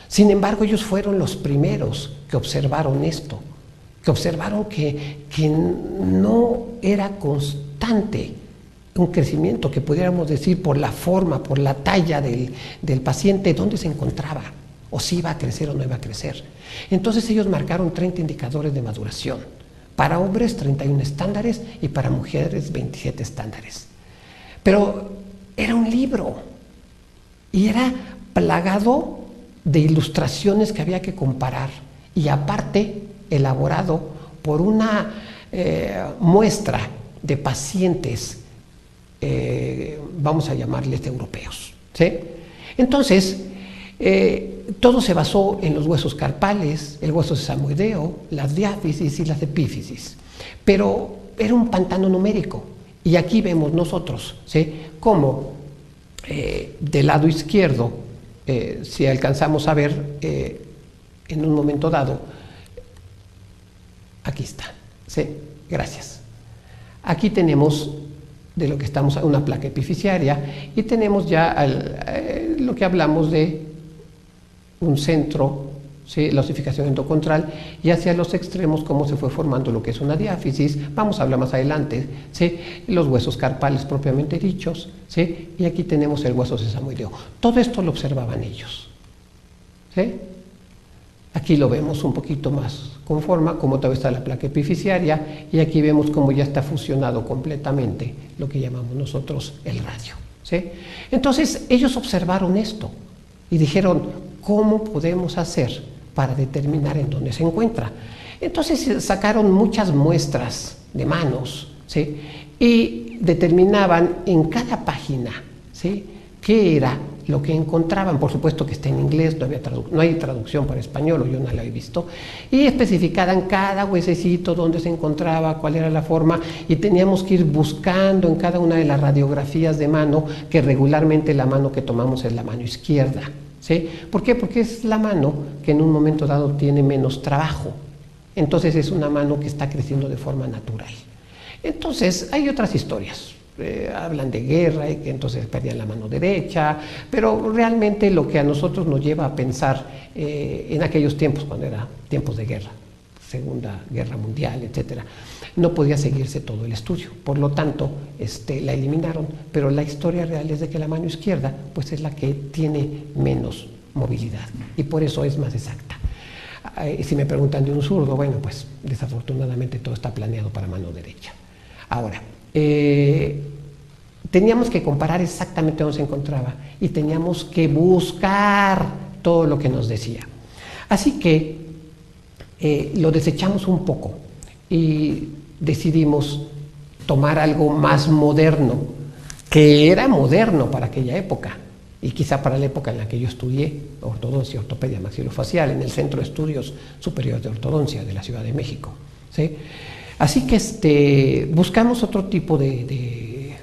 Sin embargo, ellos fueron los primeros que observaron esto, que observaron que no era constante un crecimiento, que pudiéramos decir por la forma, por la talla del paciente, dónde se encontraba, o si iba a crecer o no iba a crecer. Entonces ellos marcaron 30 indicadores de maduración. Para hombres 31 estándares y para mujeres 27 estándares. Pero era un libro y era plagado de ilustraciones que había que comparar, y aparte elaborado por una muestra de pacientes, vamos a llamarles europeos, ¿sí? Entonces, todo se basó en los huesos carpales, el hueso sesamoideo, las diáfisis y las epífisis, pero era un pantano numérico. Y aquí vemos nosotros, ¿sí?, cómo del lado izquierdo, si alcanzamos a ver en un momento dado, aquí está, ¿sí?, gracias. Aquí tenemos de lo que estamos, una placa epificiaria, y tenemos ya lo que hablamos de un centro, ¿sí?, la osificación endocondral, y hacia los extremos cómo se fue formando lo que es una diáfisis. Vamos a hablar más adelante, ¿sí?, los huesos carpales propiamente dichos, ¿sí?, y aquí tenemos el hueso sesamoideo. Todo esto lo observaban ellos, ¿sí? Aquí lo vemos un poquito más con forma, como todavía está la placa epificiaria, y aquí vemos cómo ya está fusionado completamente lo que llamamos nosotros el radio, ¿sí? Entonces ellos observaron esto y dijeron, ¿cómo podemos hacer para determinar en dónde se encuentra? Entonces sacaron muchas muestras de manos, ¿sí?, y determinaban en cada página, ¿sí?, qué era lo que encontraban. Por supuesto que está en inglés, no hay traducción para español, o yo no la he visto, y especificaban cada huesecito, dónde se encontraba, cuál era la forma, y teníamos que ir buscando en cada una de las radiografías de mano, que regularmente la mano que tomamos es la mano izquierda, ¿sí? ¿Por qué? Porque es la mano que en un momento dado tiene menos trabajo. Entonces es una mano que está creciendo de forma natural. Entonces hay otras historias. Hablan de guerra y que entonces perdían la mano derecha, pero realmente lo que a nosotros nos lleva a pensar en aquellos tiempos, cuando eran tiempos de guerra, Segunda Guerra Mundial, etcétera, no podía seguirse todo el estudio. Por lo tanto, la eliminaron, pero la historia real es de que la mano izquierda pues es la que tiene menos movilidad y por eso es más exacta. Si me preguntan de un zurdo, bueno, pues desafortunadamente todo está planeado para mano derecha. Ahora, teníamos que comparar exactamente dónde se encontraba y teníamos que buscar todo lo que nos decía. Así que lo desechamos un poco y decidimos tomar algo más moderno, que era moderno para aquella época y quizá para la época en la que yo estudié ortodoncia y ortopedia maxilofacial en el Centro de Estudios Superiores de Ortodoncia de la Ciudad de México, ¿sí? Así que buscamos otro tipo de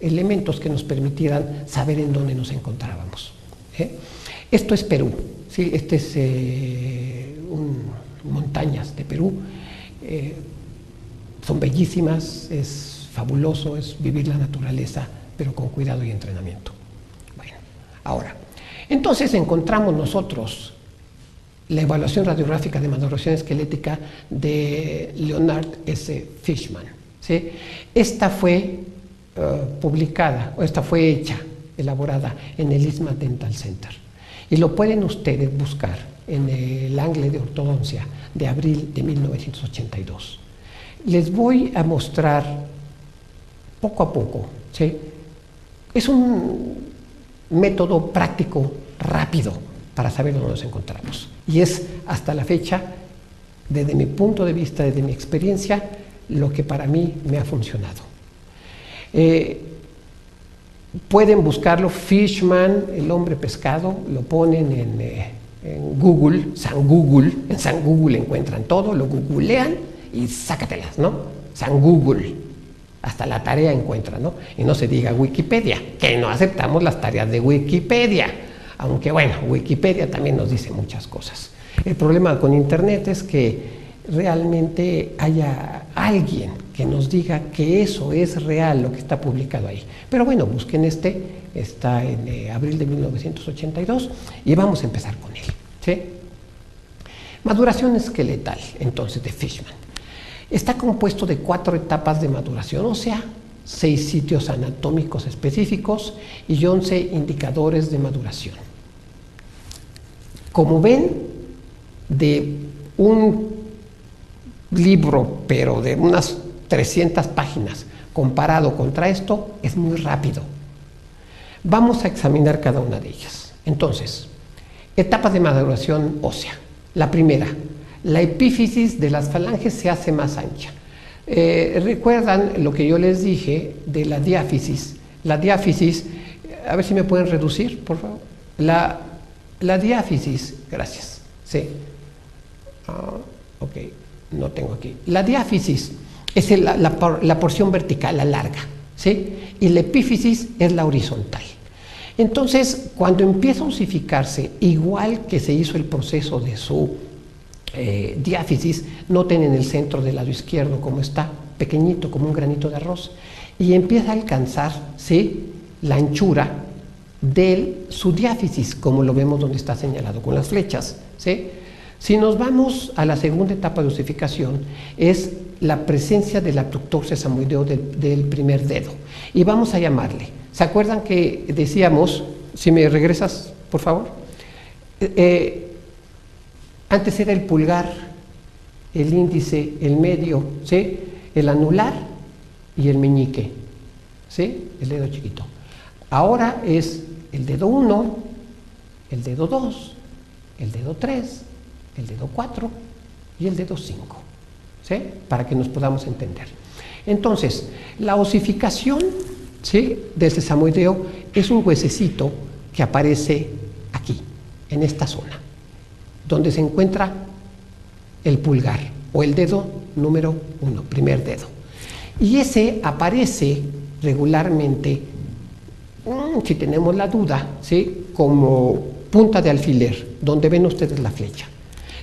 elementos que nos permitieran saber en dónde nos encontrábamos. Esto es Perú, ¿sí? Este es montañas de Perú. Son bellísimas, es fabuloso, es vivir la naturaleza, pero con cuidado y entrenamiento. Bueno, ahora, entonces encontramos nosotros la evaluación radiográfica de maduración esquelética de Leonard S. Fishman, ¿sí? Esta fue publicada, o esta fue hecha, elaborada en el Eastman Dental Center. Y lo pueden ustedes buscar en el Angle de Ortodoncia de abril de 1982. Les voy a mostrar poco a poco, ¿sí? Es un método práctico, rápido, para saber dónde nos encontramos. Y es hasta la fecha, desde mi punto de vista, desde mi experiencia, lo que para mí me ha funcionado. Pueden buscarlo, Fishman, el hombre pescado, lo ponen en Google, en San Google encuentran todo, lo googlean y sácatelas, ¿no? San Google, hasta la tarea encuentran, ¿no? Y no se diga Wikipedia, que no aceptamos las tareas de Wikipedia, aunque bueno, Wikipedia también nos dice muchas cosas. El problema con Internet es que realmente haya alguien que nos diga que eso es real lo que está publicado ahí. Pero bueno, busquen está en abril de 1982 y vamos a empezar con él, ¿sí? Maduración esqueletal, entonces, de Fishman. Está compuesto de 4 etapas de maduración ósea, 6 sitios anatómicos específicos y 11 indicadores de maduración. Como ven, de un libro, pero de unas 300 páginas, comparado contra esto, es muy rápido. Vamos a examinar cada una de ellas. Entonces, etapas de maduración ósea. La primera, la epífisis de las falanges se hace más ancha. ¿Recuerdan lo que yo les dije de la diáfisis? La diáfisis, a ver si me pueden reducir, por favor. La diáfisis, gracias, sí. Ok, no tengo aquí. La diáfisis es la porción vertical, la larga, ¿sí? Y la epífisis es la horizontal. Entonces, cuando empieza a osificarse, igual que se hizo el proceso de su diáfisis, noten en el centro del lado izquierdo cómo está, pequeñito, como un granito de arroz, y empieza a alcanzar, ¿sí?, la anchura de su diáfisis, como lo vemos donde está señalado con las flechas, ¿sí? Si nos vamos a la segunda etapa de osificación, es la presencia del abductor sesamoideo del primer dedo, y vamos a llamarle, ¿se acuerdan que decíamos, si me regresas, por favor? Antes era el pulgar, el índice, el medio, ¿sí?, el anular y el meñique, ¿sí?, el dedo chiquito. Ahora es el dedo 1, el dedo 2, el dedo 3, el dedo 4 y el dedo 5, ¿sí?, para que nos podamos entender. Entonces, la osificación, ¿sí?, del sesamoideo es un huesecito que aparece aquí, en esta zona, donde se encuentra el pulgar o el dedo número 1, primer dedo. Y ese aparece regularmente, si tenemos la duda, ¿sí?, como punta de alfiler, donde ven ustedes la flecha.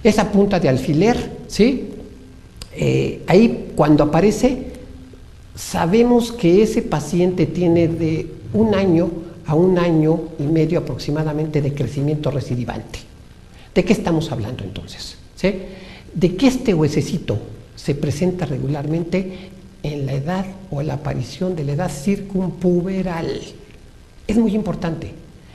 Esa punta de alfiler, ¿sí?, ahí cuando aparece, sabemos que ese paciente tiene de 1 año a 1 año y medio aproximadamente de crecimiento recidivante. ¿De qué estamos hablando entonces? ¿Sí? De que este huesecito se presenta regularmente en la edad o la aparición de la edad circunpuberal. Es muy importante.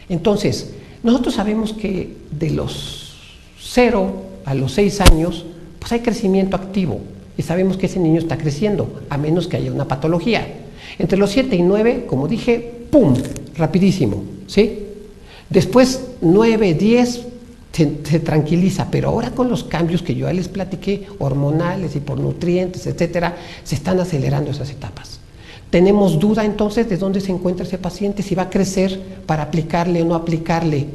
Entonces, nosotros sabemos que de los 0 a los 6 años, pues hay crecimiento activo y sabemos que ese niño está creciendo, a menos que haya una patología. Entre los 7 y 9, como dije, ¡pum!, rapidísimo, ¿sí? Después 9, 10 se tranquiliza, pero ahora con los cambios que yo ya les platiqué, hormonales y por nutrientes, etcétera, se están acelerando esas etapas. Tenemos duda entonces de dónde se encuentra ese paciente, si va a crecer para aplicarle o no aplicarle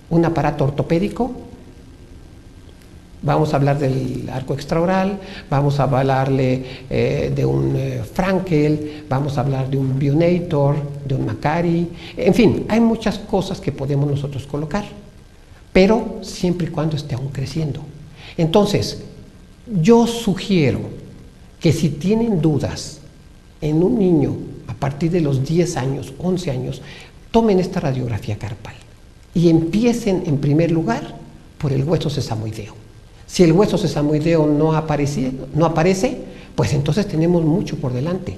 un aparato ortopédico. Vamos a hablar del arco extraoral, vamos a hablarle de un Frankel, vamos a hablar de un Bionator, de un Macari, en fin, hay muchas cosas que podemos nosotros colocar, pero siempre y cuando esté aún creciendo. Entonces, yo sugiero que si tienen dudas en un niño a partir de los 10 años, 11 años, tomen esta radiografía carpal y empiecen en primer lugar por el hueso sesamoideo. Si el hueso sesamoideo no aparece, pues entonces tenemos mucho por delante.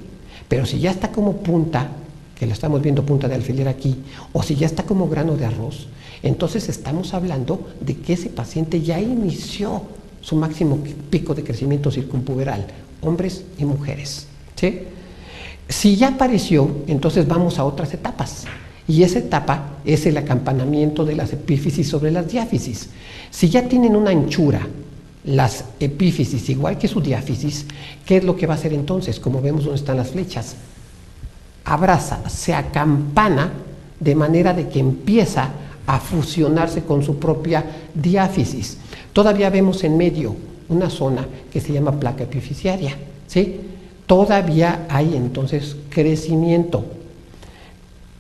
Pero si ya está como punta, que lo estamos viendo punta de alfiler aquí, o si ya está como grano de arroz, entonces estamos hablando de que ese paciente ya inició su máximo pico de crecimiento circunpuberal, hombres y mujeres, ¿sí? Si ya apareció, entonces vamos a otras etapas. Y esa etapa es el acampanamiento de las epífisis sobre las diáfisis. Si ya tienen una anchura, las epífisis igual que su diáfisis, ¿qué es lo que va a hacer entonces? Como vemos donde están las flechas, abraza, se acampana de manera de que empieza a fusionarse con su propia diáfisis. Todavía vemos en medio una zona que se llama placa epifisiaria, ¿sí? Todavía hay entonces crecimiento.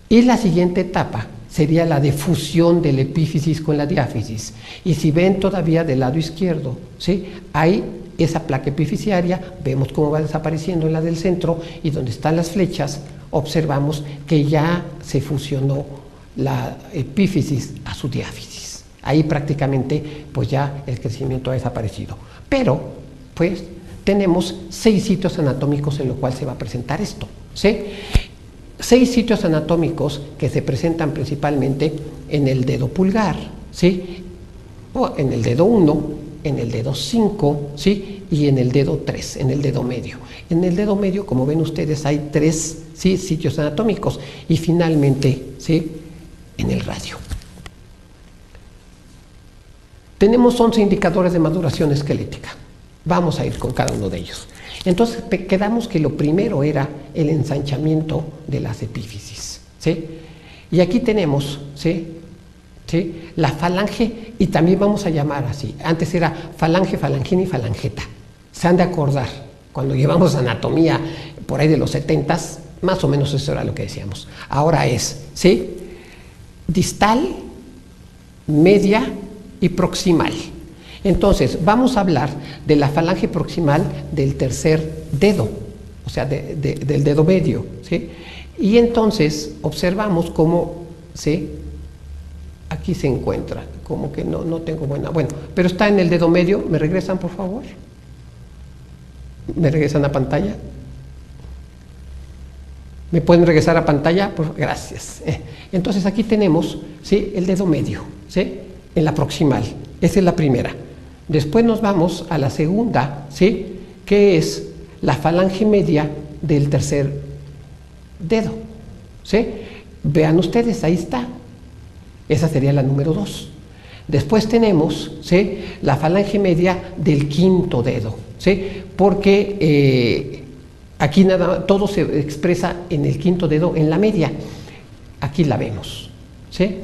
Y la siguiente etapa sería la de fusión del epífisis con la diáfisis. Y si ven todavía del lado izquierdo, ¿sí?, hay esa placa epifisiaria, vemos cómo va desapareciendo en la del centro, y donde están las flechas, observamos que ya se fusionó la epífisis a su diáfisis. Ahí prácticamente pues ya el crecimiento ha desaparecido. Pero pues tenemos 6 sitios anatómicos en los cuales se va a presentar esto, ¿sí? 6 sitios anatómicos que se presentan principalmente en el dedo pulgar, ¿sí?, o en el dedo 1, en el dedo 5, ¿sí?, y en el dedo 3, en el dedo medio. En el dedo medio, como ven ustedes, hay 3, ¿sí?, sitios anatómicos, y finalmente, ¿sí?, en el radio. Tenemos 11 indicadores de maduración esquelética. Vamos a ir con cada uno de ellos. Entonces quedamos que lo primero era el ensanchamiento de las epífisis, ¿sí? Y aquí tenemos, ¿sí?, la falange, y también vamos a llamar así. Antes era falange, falangina y falangeta. Se han de acordar, cuando llevamos anatomía por ahí de los 70s, más o menos eso era lo que decíamos. Ahora es, ¿sí?, distal, media y proximal. Entonces, vamos a hablar de la falange proximal del tercer dedo, o sea, del dedo medio, ¿sí? Y entonces observamos cómo, ¿sí?, aquí se encuentra, como que no tengo buena, bueno, pero está en el dedo medio. ¿Me regresan, por favor? ¿Me regresan a pantalla? ¿Me pueden regresar a pantalla? Gracias. Entonces aquí tenemos, ¿sí?, el dedo medio, ¿sí?, en la proximal. Esa es la primera. Después nos vamos a la segunda, ¿sí?, que es la falange media del tercer dedo, ¿sí? Vean ustedes, ahí está. Esa sería la número 2. Después tenemos, ¿sí?, la falange media del quinto dedo, ¿sí?, porque aquí todo se expresa en el quinto dedo, en la media. Aquí la vemos, ¿sí?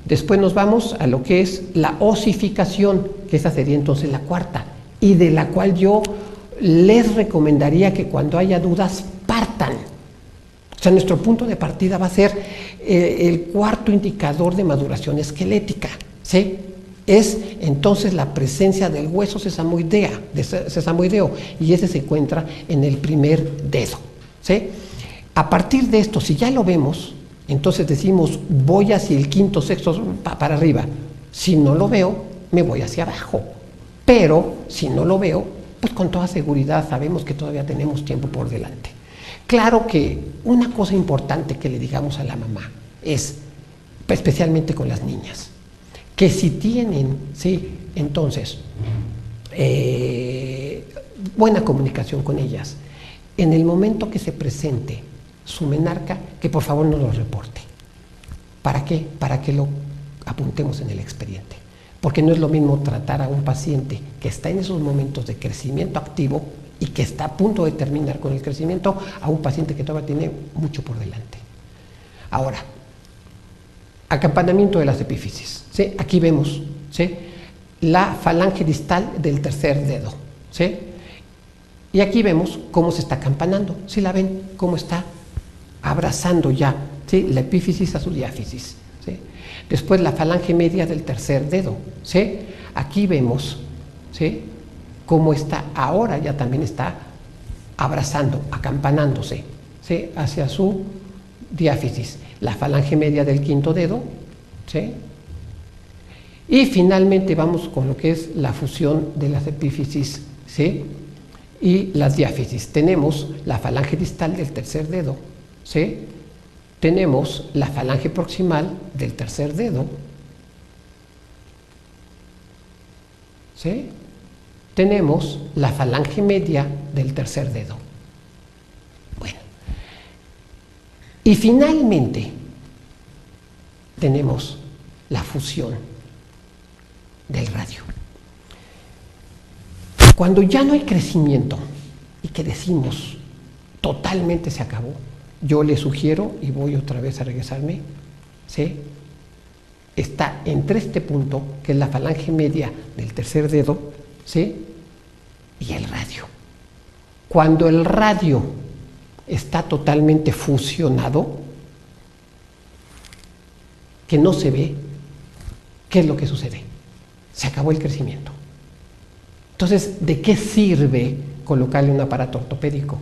Después nos vamos a lo que es la osificación, que esa sería entonces la cuarta, y de la cual yo les recomendaría que cuando haya dudas partan. O sea, nuestro punto de partida va a ser el cuarto indicador de maduración esquelética, ¿sí? Es entonces la presencia del hueso sesamoideo, y ese se encuentra en el primer dedo, ¿sí? A partir de esto, si ya lo vemos, entonces decimos, voy hacia el quinto, sexto, para arriba. Si no lo veo, me voy hacia abajo. Pero si no lo veo, pues con toda seguridad sabemos que todavía tenemos tiempo por delante. Claro que una cosa importante que le digamos a la mamá es, especialmente con las niñas, que si tienen, ¿sí? Entonces, buena comunicación con ellas, en el momento que se presente su menarca, que por favor nos lo reporte. ¿Para qué? Para que lo apuntemos en el expediente. Porque no es lo mismo tratar a un paciente que está en esos momentos de crecimiento activo y que está a punto de terminar con el crecimiento, a un paciente que todavía tiene mucho por delante. Ahora, acampanamiento de las epífisis, ¿sí? Aquí vemos, ¿sí?, la falange distal del tercer dedo, ¿sí? Y aquí vemos cómo se está acampanando. ¿Sí la ven? Cómo está abrazando ya, ¿sí?, la epífisis a su diáfisis, ¿sí? Después la falange media del tercer dedo, ¿sí? Aquí vemos, ¿sí?, cómo está ahora, ya también está abrazando, acampanándose, ¿sí?, hacia su diáfisis. La falange media del quinto dedo, ¿sí? Y finalmente vamos con lo que es la fusión de las epífisis, ¿sí?, y las diáfisis. Tenemos la falange distal del tercer dedo, ¿sí? Tenemos la falange proximal del tercer dedo, ¿sí? Tenemos la falange media del tercer dedo. Bueno, y finalmente tenemos la fusión del radio. Cuando ya no hay crecimiento y que decimos totalmente se acabó, yo le sugiero, y voy otra vez a regresarme, ¿sí?, está entre este punto, que es la falange media del tercer dedo, ¿sí?, y el radio. Cuando el radio está totalmente fusionado, que no se ve, ¿qué es lo que sucede? Se acabó el crecimiento. Entonces, ¿de qué sirve colocarle un aparato ortopédico?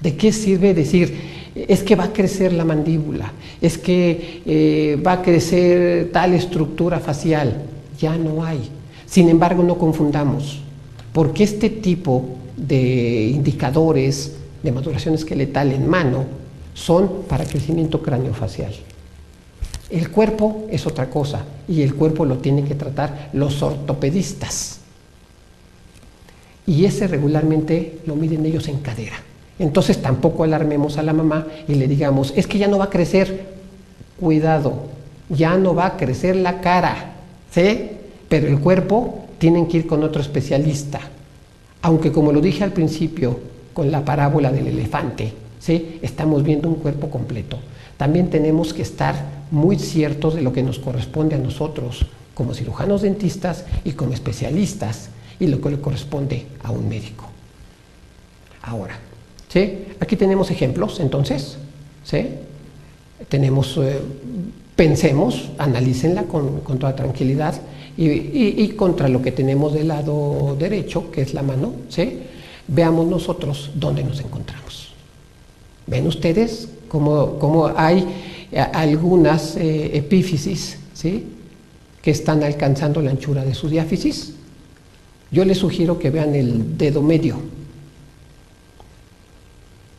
¿De qué sirve decir, es que va a crecer la mandíbula, es que va a crecer tal estructura facial? Ya no hay. Sin embargo, no confundamos, porque este tipo de indicadores de maduración esqueletal en mano son para crecimiento craneofacial. El cuerpo es otra cosa, y el cuerpo lo tienen que tratar los ortopedistas. Y ese regularmente lo miden ellos en cadera. Entonces tampoco alarmemos a la mamá y le digamos, es que ya no va a crecer. Cuidado, ya no va a crecer la cara, ¿sí? Pero el cuerpo tienen que ir con otro especialista. Aunque, como lo dije al principio con la parábola del elefante, ¿sí?, estamos viendo un cuerpo completo. También tenemos que estar muy ciertos de lo que nos corresponde a nosotros como cirujanos dentistas y como especialistas, y lo que le corresponde a un médico. Ahora, ¿sí?, aquí tenemos ejemplos, entonces, ¿sí? Tenemos, pensemos, analícenla con toda tranquilidad, y contra lo que tenemos del lado derecho, que es la mano, ¿sí?, veamos nosotros dónde nos encontramos. ¿Ven ustedes cómo hay algunas epífisis, ¿sí?, que están alcanzando la anchura de su diáfisis? Yo les sugiero que vean el dedo medio.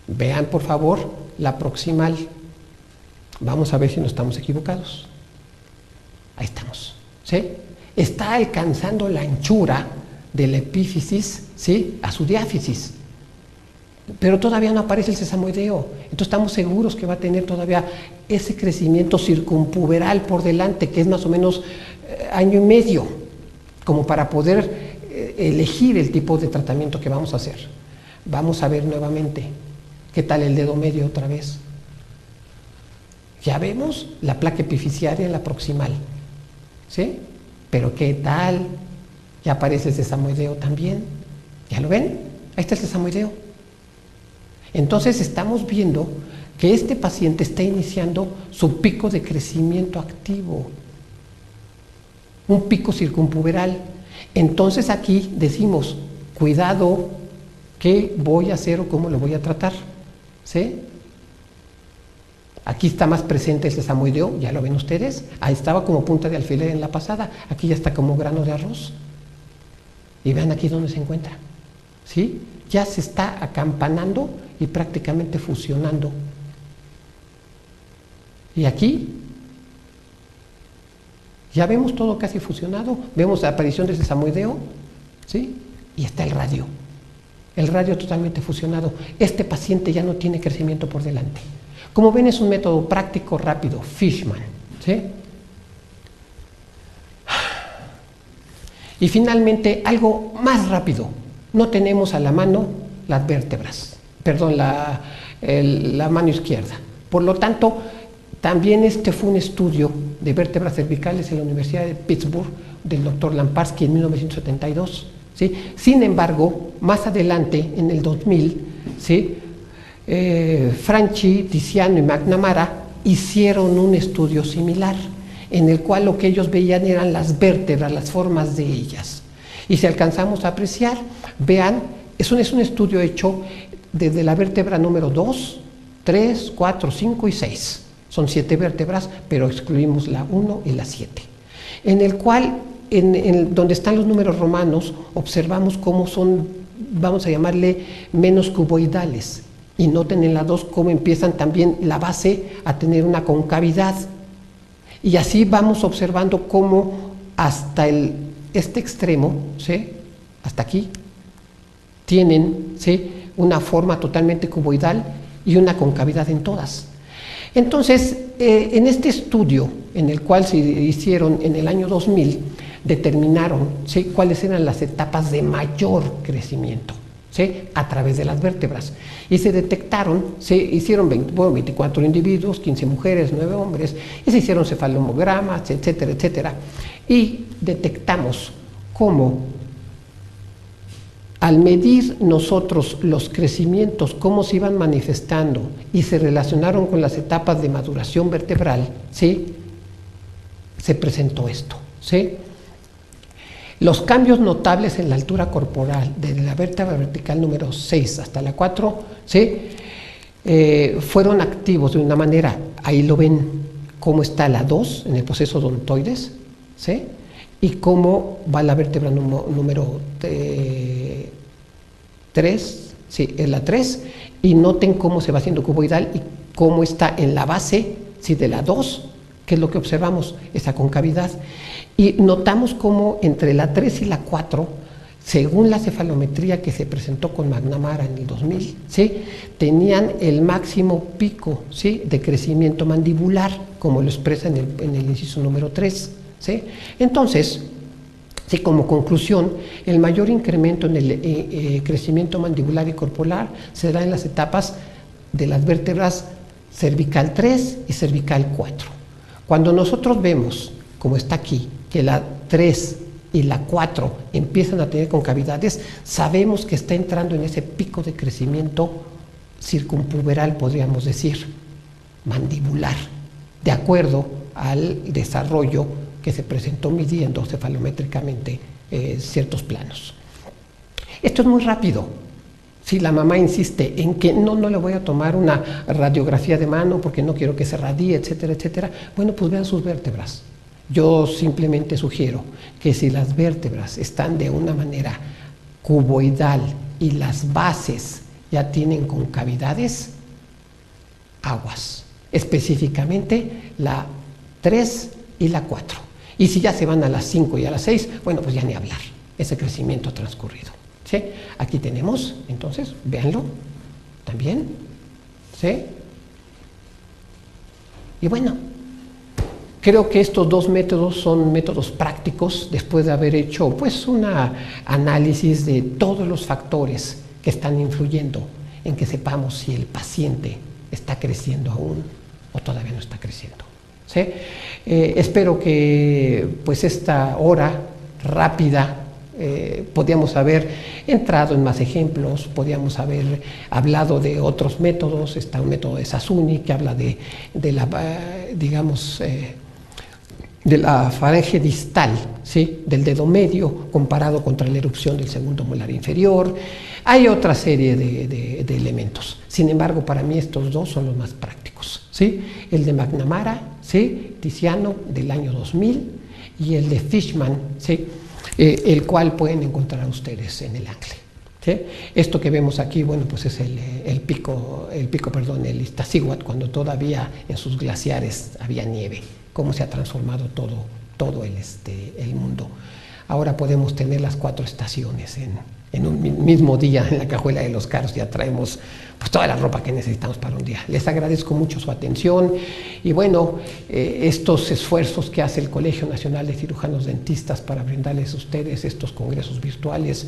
Vean, por favor, la proximal. Vamos a ver si no estamos equivocados. Ahí estamos, ¿sí? Está alcanzando la anchura de la epífisis, ¿sí?, a su diáfisis. Pero todavía no aparece el sesamoideo. Entonces estamos seguros que va a tener todavía ese crecimiento circumpuberal por delante, que es más o menos año y medio, como para poder elegir el tipo de tratamiento que vamos a hacer. Vamos a ver nuevamente. ¿Qué tal el dedo medio otra vez? Ya vemos la placa epifisiaria en la proximal, ¿sí? Pero ¿qué tal? Ya aparece el sesamoideo también. ¿Ya lo ven? Ahí está el sesamoideo. Entonces estamos viendo que este paciente está iniciando su pico de crecimiento activo, un pico circumpuberal. Entonces aquí decimos, cuidado, ¿qué voy a hacer o cómo lo voy a tratar? ¿Sí? Aquí está más presente el sesamoideo, ya lo ven ustedes. Ahí estaba como punta de alfiler en la pasada, aquí ya está como grano de arroz. Y vean aquí dónde se encuentra, ¿sí? Ya se está acampanando y prácticamente fusionando. Y aquí Ya vemos todo casi fusionado, vemos la aparición de ese samoideo, ¿sí? Y está el radio. El radio totalmente fusionado. Este paciente ya no tiene crecimiento por delante. Como ven, es un método práctico, rápido, Fishman, ¿sí? Y finalmente, algo más rápido. No tenemos a la mano las vértebras, perdón, la mano izquierda. Por lo tanto, también este fue un estudio de vértebras cervicales en la Universidad de Pittsburgh del doctor Lamparski en 1972. ¿Sí? Sin embargo, más adelante, en el 2000, ¿sí? Franchi, Tiziano y McNamara hicieron un estudio similar, en el cual lo que ellos veían eran las vértebras, las formas de ellas. Y si alcanzamos a apreciar, vean, es un estudio hecho desde la vértebra número 2, 3, 4, 5 y 6. Son 7 vértebras, pero excluimos la 1 y la 7. En el cual, donde están los números romanos, observamos cómo son, vamos a llamarle, menos cuboidales. Y noten en la 2 cómo empiezan también la base a tener una concavidad. Y así vamos observando cómo hasta este extremo, ¿sí? Hasta aquí, tienen, ¿sí? Una forma totalmente cuboidal y una concavidad en todas. Entonces, en este estudio, en el cual se hicieron en el año 2000, determinaron, ¿sí? Cuáles eran las etapas de mayor crecimiento, ¿sí? A través de las vértebras. Y se detectaron, se hicieron 24 individuos, 15 mujeres, 9 hombres, y se hicieron cefalomogramas, etcétera, etcétera. Y detectamos cómo, al medir nosotros los crecimientos, cómo se iban manifestando y se relacionaron con las etapas de maduración vertebral, ¿sí? Se presentó esto, ¿sí? Los cambios notables en la altura corporal, desde la vértebra vertical número 6 hasta la 4, ¿sí? Fueron activos de una manera, ahí lo ven, cómo está la 2 en el proceso odontoides, ¿sí? Y cómo va la vértebra número 3, sí, es la 3, y noten cómo se va haciendo cuboidal y cómo está en la base, sí, de la 2, que es lo que observamos, esa concavidad. Y notamos cómo entre la 3 y la 4, según la cefalometría que se presentó con McNamara en el 2000, ¿sí? Tenían el máximo pico, ¿sí? De crecimiento mandibular, como lo expresa en el inciso número 3. ¿Sí? Entonces, sí, como conclusión, el mayor incremento en el crecimiento mandibular y corporal se da en las etapas de las vértebras cervical 3 y cervical 4. Cuando nosotros vemos, como está aquí, que la 3 y la 4 empiezan a tener concavidades, sabemos que está entrando en ese pico de crecimiento circunpuberal, podríamos decir, mandibular, de acuerdo al desarrollo que se presentó midiendo cefalométricamente ciertos planos. Esto es muy rápido. Si la mamá insiste en que no le voy a tomar una radiografía de mano porque no quiero que se radie, etcétera, etcétera, bueno, pues vean sus vértebras. Yo simplemente sugiero que si las vértebras están de una manera cuboidal y las bases ya tienen concavidades, aguas. Específicamente la 3 y la 4. Y si ya se van a las 5 y a las 6, bueno, pues ya ni hablar, ese crecimiento transcurrido. ¿Sí? Aquí tenemos, entonces, véanlo, también, ¿sí? Y bueno, creo que estos dos métodos son métodos prácticos, después de haber hecho, pues, un análisis de todos los factores que están influyendo en que sepamos si el paciente está creciendo aún o todavía no está creciendo. ¿Sí? Espero que pues esta hora rápida podíamos haber entrado en más ejemplos, podíamos haber hablado de otros métodos. Está un método de Sassouni que habla de la, digamos, de la faringe distal, ¿sí? Del dedo medio comparado contra la erupción del segundo molar inferior. Hay otra serie de elementos. Sin embargo, para mí estos dos son los más prácticos, ¿sí? El de McNamara, ¿sí? Tiziano, del año 2000, y el de Fishman, ¿sí? El cual pueden encontrar ustedes en el Angle. ¿Sí? Esto que vemos aquí, bueno, pues es el pico, el Iztaccíhuatl, cuando todavía en sus glaciares había nieve, cómo se ha transformado todo todo el mundo. Ahora podemos tener las 4 estaciones en un mismo día en la cajuela de los carros. Ya traemos pues toda la ropa que necesitamos para un día. Les agradezco mucho su atención y bueno, estos esfuerzos que hace el Colegio Nacional de Cirujanos Dentistas para brindarles a ustedes estos congresos virtuales,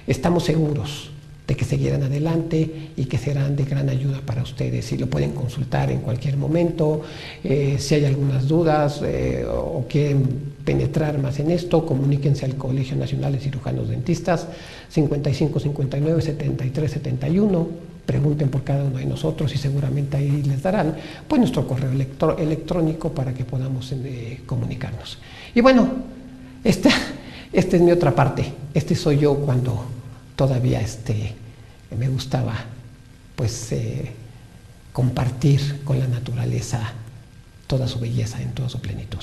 estamos seguros de que seguirán adelante y que serán de gran ayuda para ustedes. Y lo pueden consultar en cualquier momento. Si hay algunas dudas o quieren penetrar más en esto, comuníquense al Colegio Nacional de Cirujanos Dentistas 55 59 73 71. Pregunten por cada uno de nosotros y seguramente ahí les darán pues nuestro correo electrónico para que podamos comunicarnos. Y bueno, esta es mi otra parte. Soy yo cuando todavía me gustaba pues compartir con la naturaleza toda su belleza en toda su plenitud.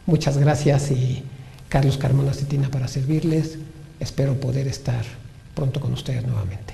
Muchas gracias y Carlos Carmona Cetina para servirles. Espero poder estar pronto con ustedes nuevamente.